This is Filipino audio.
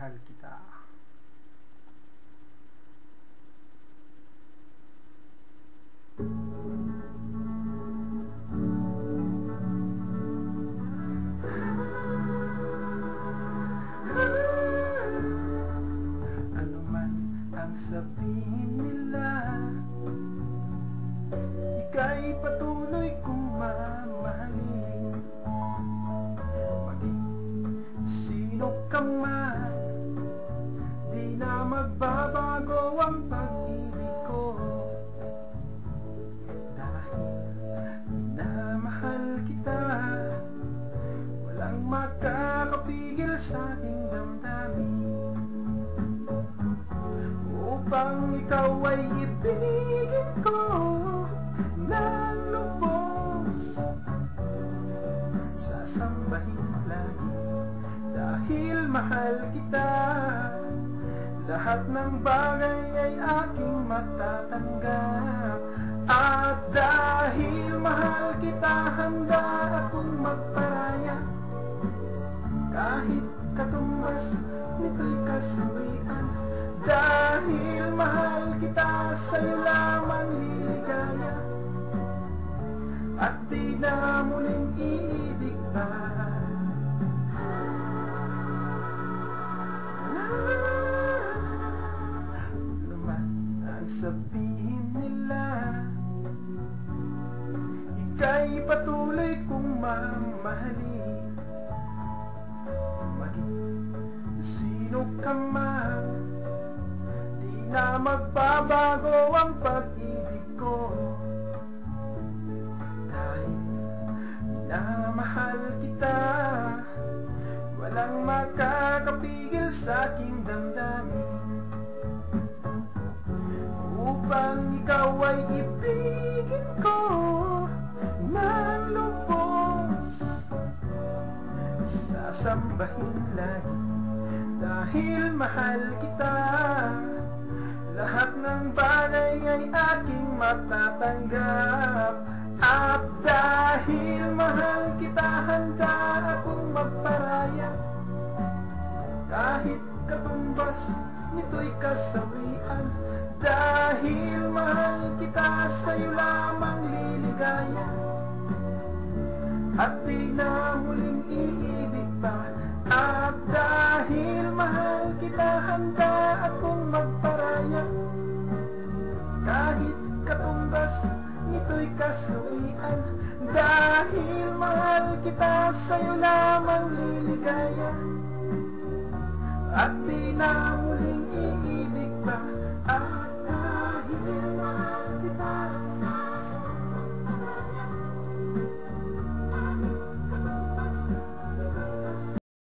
mahal kita. Ano man ang sabihin nila, ika'y patuloy kong mamahalin. Maging sino ka man, di na magbabago ang pag-ibig ko. Dahil minamahal kita, walang makakapigil sa aking damdamin. Upang ikaw ay ibigin ko ng lubos, sasambahin lagi dahil mahal kita. Lahat ng bagay ay aking matatanggap, at dahil mahal kita, handa akong magparaya. Kahit katumbas nito'y kasawian, dahil mahal kita, sa'yo lamang liligaya. At di na muling iibig pa. Ano man ang sabihin nila, ika'y patuloy kong mamahalin. Maging sino ka man, di na magbabago ang pag-ibig ko. Dahil minamahal kita, walang makakapigil sa aking damdamin. Upang ikaw ay ibigin ko ng lubos, sasambahin lagi dahil mahal kita. Lahat ng bagay ay aking matatanggap, at dahil mahal kita, handa akong magparaya. Kahit katumbas nito'y kasawian, dahil mahal kita, sa'yo lamang liligaya. At di na muling iibig pa. At dahil mahal kita, handa akong magparaya. Kahit katumbas nito'y kasawian, dahil mahal kita, sa'yo lamang liligaya. At di na muling iibig pa.